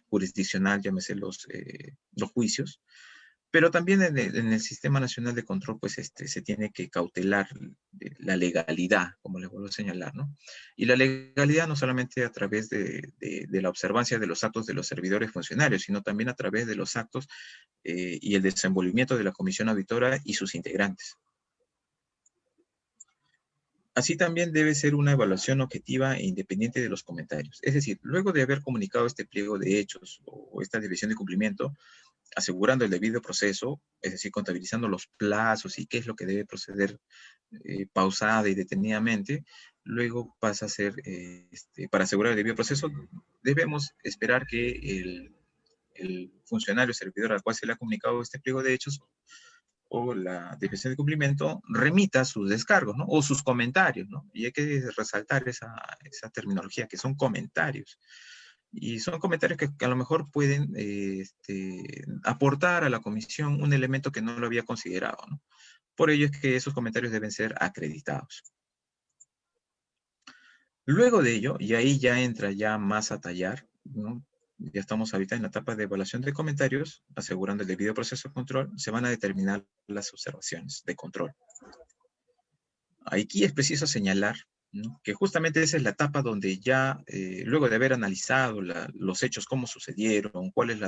jurisdiccional, llámese los juicios, pero también en el Sistema Nacional de Control, pues se tiene que cautelar la legalidad, como les vuelvo a señalar, ¿no? Y la legalidad no solamente a través de la observancia de los actos de los servidores funcionarios, sino también a través de los actos y el desenvolvimiento de la comisión auditora y sus integrantes. Así también debe ser una evaluación objetiva e independiente de los comentarios. Es decir, luego de haber comunicado este pliego de hechos o esta división de cumplimiento, asegurando el debido proceso, es decir, contabilizando los plazos y qué es lo que debe proceder pausada y detenidamente, luego pasa a ser, para asegurar el debido proceso, debemos esperar que el funcionario servidor al cual se le ha comunicado este pliego de hechos o la definición de cumplimiento remita sus descargos, ¿no? O sus comentarios, ¿no? Y hay que resaltar esa terminología, que son comentarios. Y son comentarios que a lo mejor pueden aportar a la comisión un elemento que no lo había considerado, ¿no? Por ello es que esos comentarios deben ser acreditados. Luego de ello, y ahí ya entra ya más a tallar, ¿no? Ya estamos ahorita en la etapa de evaluación de comentarios, asegurando el debido proceso de control, se van a determinar las observaciones de control. Aquí es preciso señalar, ¿no?, que justamente esa es la etapa donde ya, luego de haber analizado los hechos, cómo sucedieron, cuál es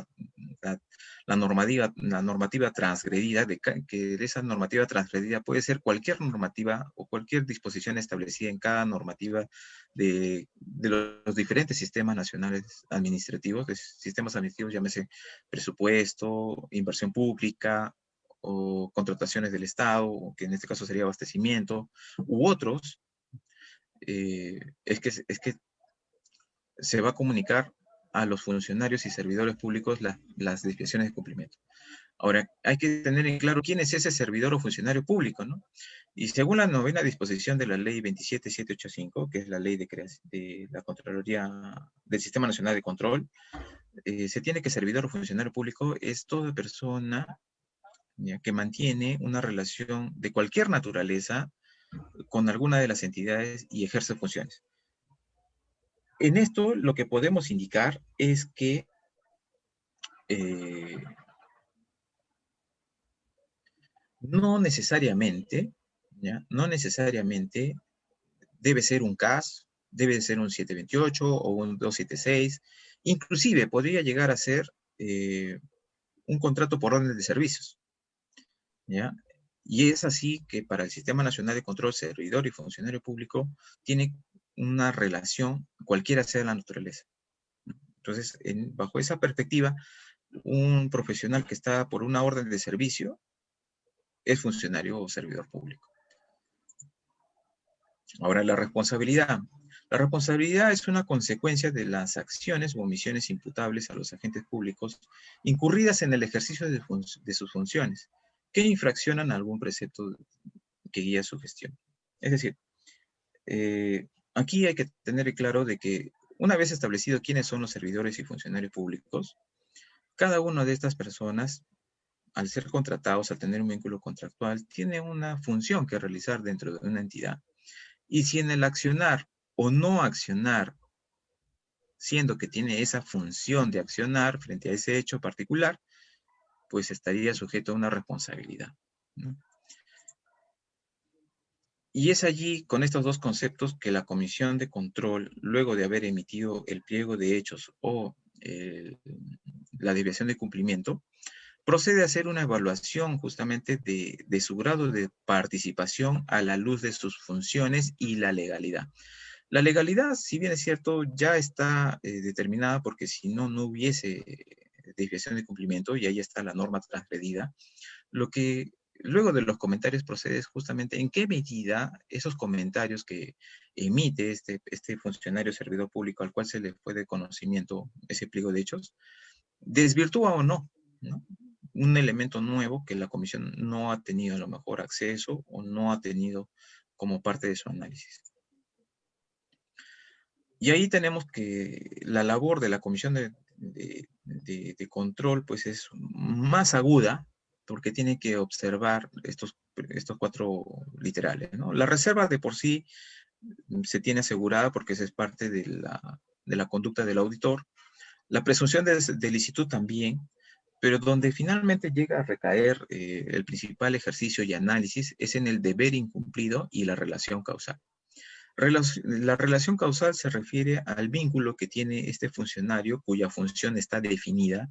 la normativa transgredida, que esa normativa transgredida puede ser cualquier normativa o cualquier disposición establecida en cada normativa de los diferentes sistemas nacionales administrativos, sistemas administrativos, llámese presupuesto, inversión pública, o contrataciones del Estado, o que en este caso sería abastecimiento, u otros, es que se va a comunicar a los funcionarios y servidores públicos las desviaciones de cumplimiento. Ahora, hay que tener en claro quién es ese servidor o funcionario público, ¿no? Y según la novena disposición de la ley 27785, que es la ley de la Contraloría del Sistema Nacional de Control, se tiene que servidor o funcionario público es toda persona, ¿ya?, que mantiene una relación de cualquier naturaleza con alguna de las entidades y ejerce funciones. En esto lo que podemos indicar es que no necesariamente, ¿ya?, no necesariamente debe ser un CAS, debe ser un 728 o un 276, inclusive podría llegar a ser un contrato por orden de servicios, ¿ya? Y es así que para el Sistema Nacional de Control, servidor y funcionario público, tiene una relación, cualquiera sea la naturaleza. Entonces, bajo esa perspectiva, un profesional que está por una orden de servicio es funcionario o servidor público. Ahora, la responsabilidad. La responsabilidad es una consecuencia de las acciones o omisiones imputables a los agentes públicos incurridas en el ejercicio de sus funciones, que infraccionan algún precepto que guía su gestión. Es decir, aquí hay que tener claro de que una vez establecido quiénes son los servidores y funcionarios públicos, cada una de estas personas, al ser contratados, al tener un vínculo contractual, tiene una función que realizar dentro de una entidad. Y si en el accionar o no accionar, siendo que tiene esa función de accionar frente a ese hecho particular, pues estaría sujeto a una responsabilidad, ¿no? Y es allí, con estos dos conceptos, que la Comisión de Control, luego de haber emitido el pliego de hechos o la desviación de cumplimiento, procede a hacer una evaluación justamente de su grado de participación a la luz de sus funciones y la legalidad. La legalidad, si bien es cierto, ya está determinada, porque si no, no hubiese desviación de cumplimiento, y ahí está la norma transgredida. Lo que luego de los comentarios procede es justamente en qué medida esos comentarios que emite este funcionario servidor público al cual se le fue de conocimiento ese pliego de hechos, desvirtúa o no, ¿no?, un elemento nuevo que la comisión no ha tenido a lo mejor acceso o no ha tenido como parte de su análisis. Y ahí tenemos que la labor de la comisión de control pues es más aguda, porque tiene que observar estos cuatro literales, ¿no? La reserva de por sí se tiene asegurada porque esa es parte de la conducta del auditor. La presunción de licitud también, pero donde finalmente llega a recaer el principal ejercicio y análisis es en el deber incumplido y la relación causal. La relación causal se refiere al vínculo que tiene este funcionario cuya función está definida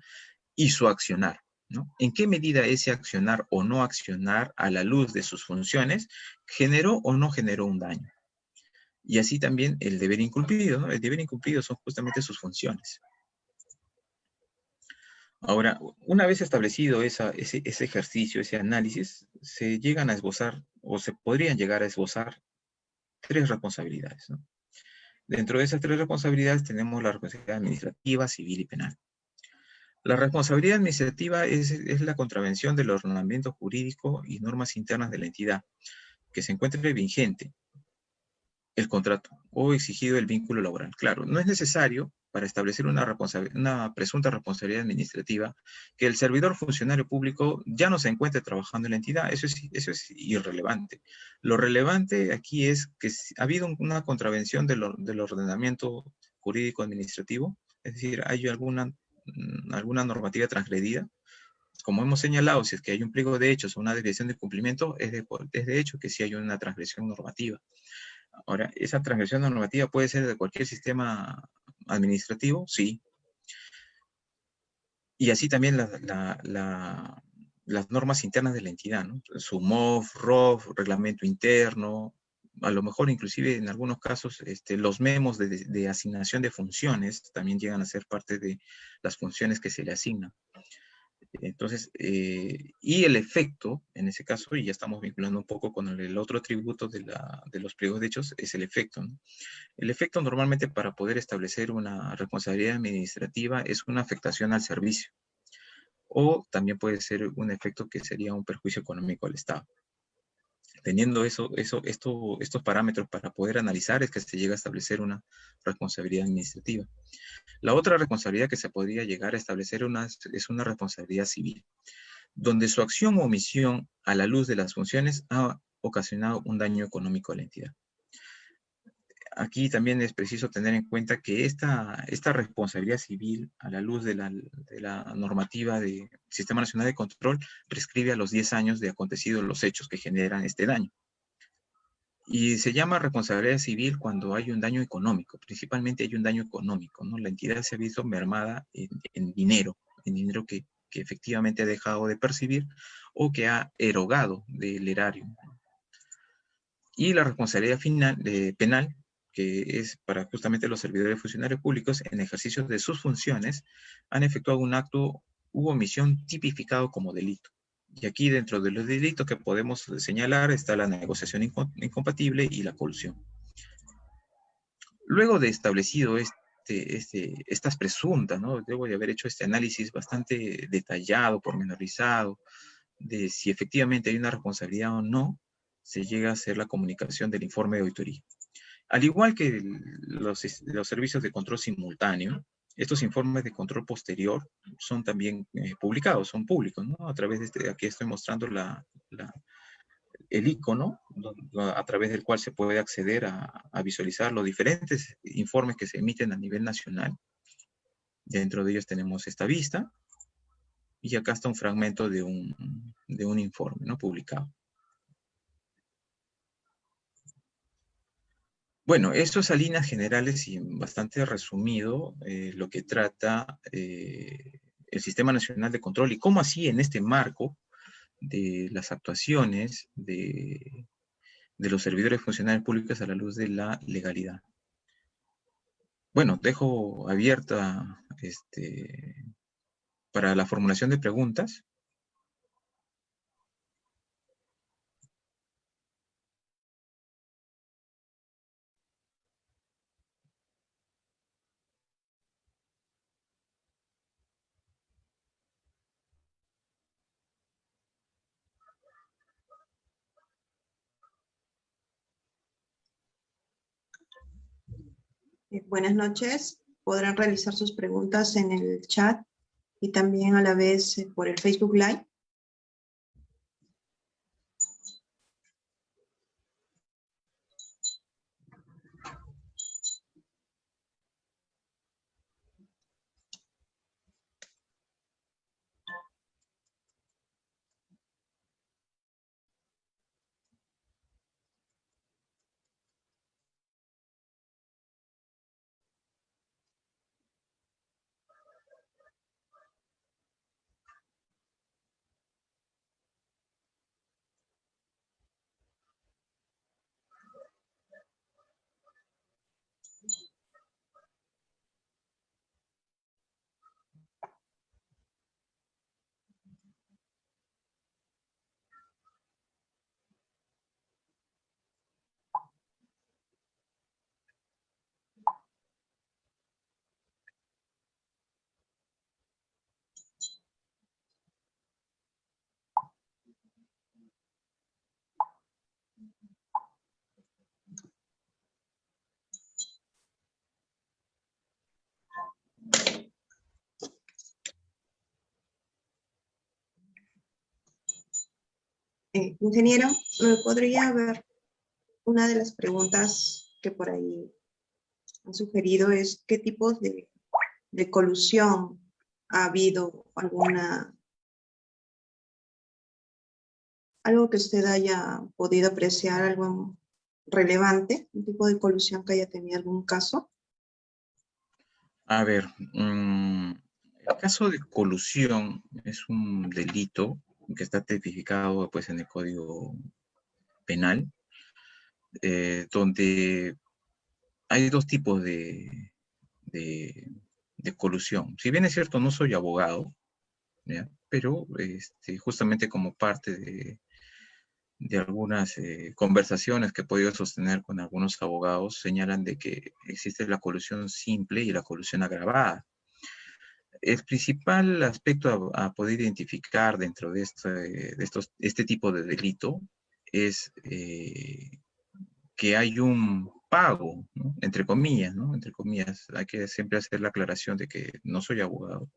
y su accionar, ¿no? ¿En qué medida ese accionar o no accionar a la luz de sus funciones generó o no generó un daño? Y así también el deber incumplido, ¿no? El deber incumplido son justamente sus funciones. Ahora, una vez establecido ese ejercicio, ese análisis, se llegan a esbozar o se podrían llegar a esbozar tres responsabilidades, ¿no? Dentro de esas tres responsabilidades tenemos la responsabilidad administrativa, civil y penal. La responsabilidad administrativa es la contravención del ordenamiento jurídico y normas internas de la entidad, que se encuentre vigente el contrato o exigido el vínculo laboral. Claro, no es necesario para establecer una presunta responsabilidad administrativa que el servidor funcionario público ya no se encuentre trabajando en la entidad. Eso es irrelevante. Lo relevante aquí es que ha habido una contravención del ordenamiento jurídico administrativo, es decir, hay alguna normativa transgredida. Como hemos señalado, si es que hay un pliego de hechos o una desviación de cumplimiento, es de hecho que sí hay una transgresión normativa. Ahora, ¿esa transgresión normativa puede ser de cualquier sistema administrativo? Sí. Y así también las normas internas de la entidad, ¿no? Su MOF, ROF, reglamento interno, a lo mejor inclusive en algunos casos los memos de asignación de funciones también llegan a ser parte de las funciones que se le asignan. Entonces, y el efecto, en ese caso, y ya estamos vinculando un poco con el otro atributo de los pliegos de hechos, es el efecto, ¿no? El efecto normalmente para poder establecer una responsabilidad administrativa es una afectación al servicio, o también puede ser un efecto que sería un perjuicio económico al Estado. Teniendo estos parámetros para poder analizar es que se llega a establecer una responsabilidad administrativa. La otra responsabilidad que se podría llegar a establecer es una responsabilidad civil, donde su acción o omisión a la luz de las funciones ha ocasionado un daño económico a la entidad. Aquí también es preciso tener en cuenta que esta responsabilidad civil, a la luz de la normativa del Sistema Nacional de Control, prescribe a los 10 años de acontecidos los hechos que generan este daño. Y se llama responsabilidad civil cuando hay un daño económico, principalmente hay un daño económico, ¿no? La entidad se ha visto mermada en dinero que efectivamente ha dejado de percibir o que ha erogado del erario. Y la responsabilidad penal, que es para justamente los servidores funcionarios públicos en ejercicio de sus funciones, han efectuado un acto u omisión tipificado como delito. Y aquí dentro de los delitos que podemos señalar está la negociación incompatible y la colusión. Luego de establecido estas presuntas, ¿no? Debo de haber hecho este análisis bastante detallado, pormenorizado, de si efectivamente hay una responsabilidad o no, se llega a hacer la comunicación del informe de auditoría. Al igual que los servicios de control simultáneo, estos informes de control posterior son también publicados, son públicos, ¿no? A través de aquí estoy mostrando el icono a través del cual se puede acceder a visualizar los diferentes informes que se emiten a nivel nacional. Dentro de ellos tenemos esta vista y acá está un fragmento de un informe, ¿no? Publicado. Bueno, esto es a líneas generales y bastante resumido lo que trata el Sistema Nacional de Control y cómo así en este marco de las actuaciones de los servidores funcionarios públicos a la luz de la legalidad. Bueno, dejo abierta para la formulación de preguntas. Buenas noches. Podrán realizar sus preguntas en el chat y también a la vez por el Facebook Live. Ingeniero, ¿me podría ver una de las preguntas que por ahí han sugerido es qué tipos de colusión ha habido? Algo que usted haya podido apreciar, algo relevante, un tipo de colusión que haya tenido algún caso. A ver, El caso de colusión es un delito que está tipificado pues, en el Código Penal, donde hay dos tipos de colusión. Si bien es cierto, no soy abogado, ¿ya? Pero justamente como parte de algunas conversaciones que he podido sostener con algunos abogados, señalan de que existe la colusión simple y la colusión agravada. El principal aspecto a poder identificar dentro de este tipo de delito es que hay un pago, ¿no? Entre comillas, ¿no? Entre comillas, hay que siempre hacer la aclaración de que no soy abogado,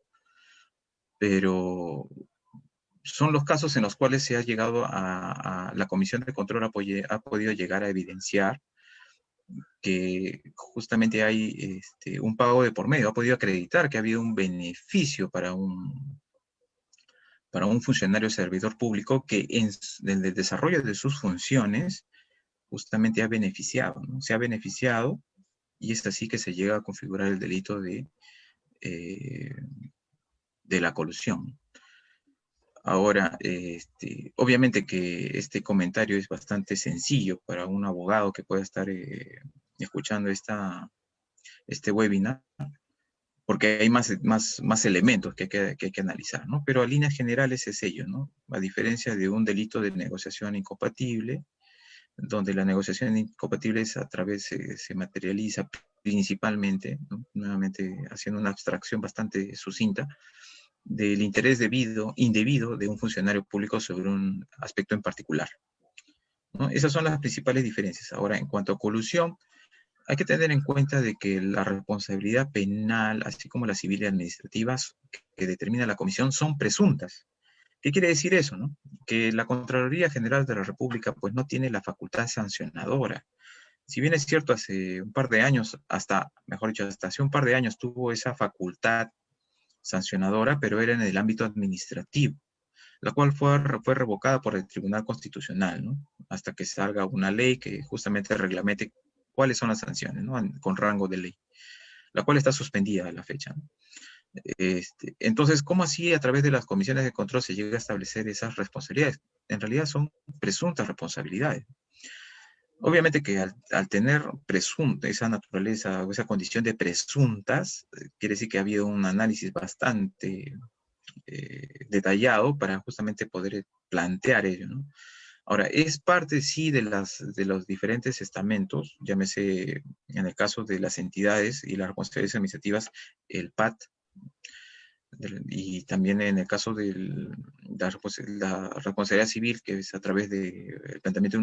pero son los casos en los cuales se ha llegado a la Comisión de Control ha podido llegar a evidenciar que justamente hay un pago de por medio, ha podido acreditar que ha habido un beneficio para un funcionario servidor público que en el desarrollo de sus funciones justamente ha beneficiado, ¿no? Se ha beneficiado y es así que se llega a configurar el delito de la colusión. Ahora, obviamente que este comentario es bastante sencillo para un abogado que pueda estar escuchando este webinar, porque hay más elementos que hay que analizar, ¿no? Pero a líneas generales es ello, ¿no? A diferencia de un delito de negociación incompatible, donde la negociación incompatible es se materializa principalmente, ¿no? Nuevamente haciendo una abstracción bastante sucinta, del interés indebido de un funcionario público sobre un aspecto en particular, ¿no? Esas son las principales diferencias. Ahora, en cuanto a colusión, hay que tener en cuenta de que la responsabilidad penal, así como las civiles y administrativas que determina la comisión, son presuntas. ¿Qué quiere decir eso, no? Que la Contraloría General de la República pues no tiene la facultad sancionadora. Si bien es cierto, hace un par de años, mejor dicho, hasta hace un par de años tuvo esa facultad sancionadora, pero era en el ámbito administrativo, la cual fue revocada por el Tribunal Constitucional, ¿no? Hasta que salga una ley que justamente reglamente cuáles son las sanciones, ¿no? Con rango de ley, la cual está suspendida a la fecha, ¿no? Entonces, ¿cómo así a través de las comisiones de control se llega a establecer esas responsabilidades? En realidad son presuntas responsabilidades. Obviamente que al tener esa naturaleza o esa condición de presuntas, quiere decir que ha habido un análisis bastante detallado para justamente poder plantear ello, ¿no? Ahora, es parte, sí, de los diferentes estamentos, llámese en el caso de las entidades y las responsabilidades administrativas, el PAT, y también en el caso de la responsabilidad civil, que es a través del planteamiento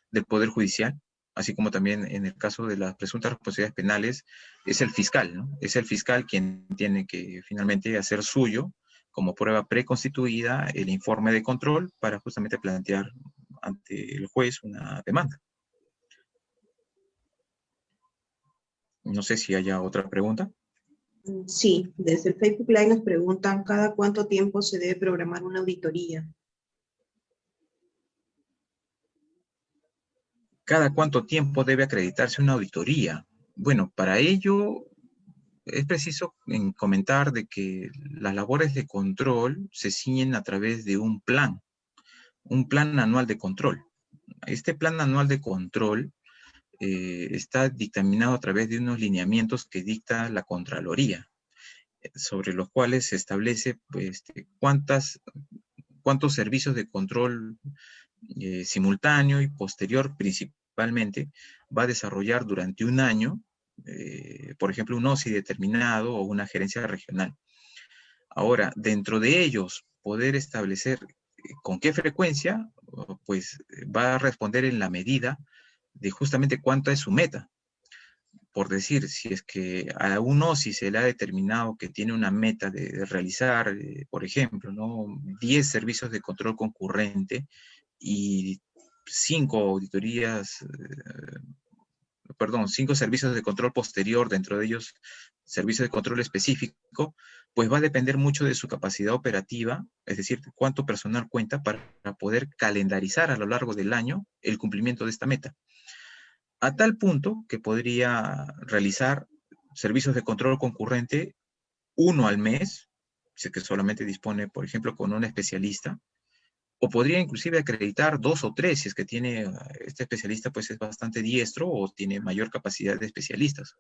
del Poder Judicial, así como también en el caso de las presuntas responsabilidades penales, es el fiscal, ¿no? Es el fiscal quien tiene que finalmente hacer suyo, como prueba preconstituida, el informe de control para justamente plantear ante el juez una demanda. No sé si haya otra pregunta. Sí, desde el Facebook Live nos preguntan ¿cada cuánto tiempo se debe programar una auditoría? ¿Cada cuánto tiempo debe acreditarse una auditoría? Bueno, para ello es preciso comentar de que las labores de control se ciñen a través de un plan anual de control. Este plan anual de control está dictaminado a través de unos lineamientos que dicta la Contraloría, sobre los cuales se establece pues, cuántos servicios de control simultáneo y posterior principalmente va a desarrollar durante un año, por ejemplo, un OSI determinado o una gerencia regional. Ahora, dentro de ellos, poder establecer con qué frecuencia, pues va a responder en la medida de justamente cuánto es su meta. Por decir, si es que a un OSI se le ha determinado que tiene una meta de realizar, por ejemplo, ¿no? 10 servicios de control concurrente y 5 servicios de control posterior, dentro de ellos servicios de control específico, pues va a depender mucho de su capacidad operativa, es decir, cuánto personal cuenta para poder calendarizar a lo largo del año el cumplimiento de esta meta. A tal punto que podría realizar servicios de control concurrente uno al mes, si es que solamente dispone, por ejemplo, con un especialista, o podría inclusive acreditar 2 o 3 si es que tiene, este especialista pues es bastante diestro o tiene mayor capacidad de especialistas.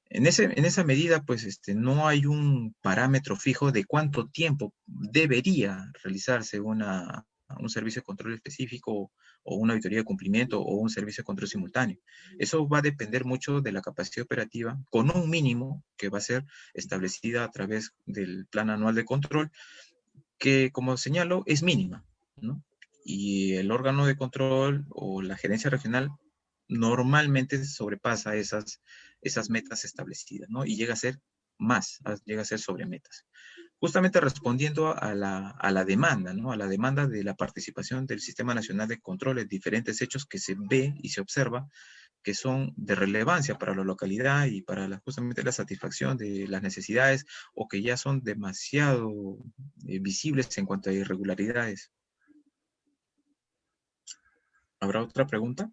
En esa medida, pues, no hay un parámetro fijo de cuánto tiempo debería realizarse un servicio de control específico o una auditoría de cumplimiento o un servicio de control simultáneo. Eso va a depender mucho de la capacidad operativa con un mínimo que va a ser establecida a través del plan anual de control que, como señalo, es mínima, ¿no? Y el órgano de control o la gerencia regional normalmente sobrepasa esas metas establecidas, ¿no? Y llega a ser más, llega a ser sobre metas. Justamente respondiendo a la demanda, ¿no? A la demanda de la participación del Sistema Nacional de Control en diferentes hechos que se ve y se observa que son de relevancia para la localidad y para justamente la satisfacción de las necesidades o que ya son demasiado visibles en cuanto a irregularidades. ¿Habrá otra pregunta?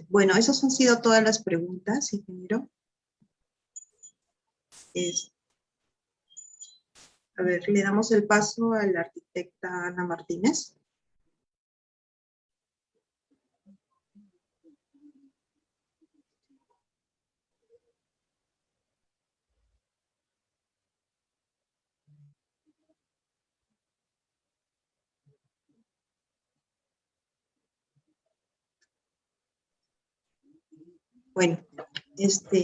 Bueno, esas han sido todas las preguntas, ingeniero. A ver, le damos el paso a la arquitecta Ana Martínez. Bueno,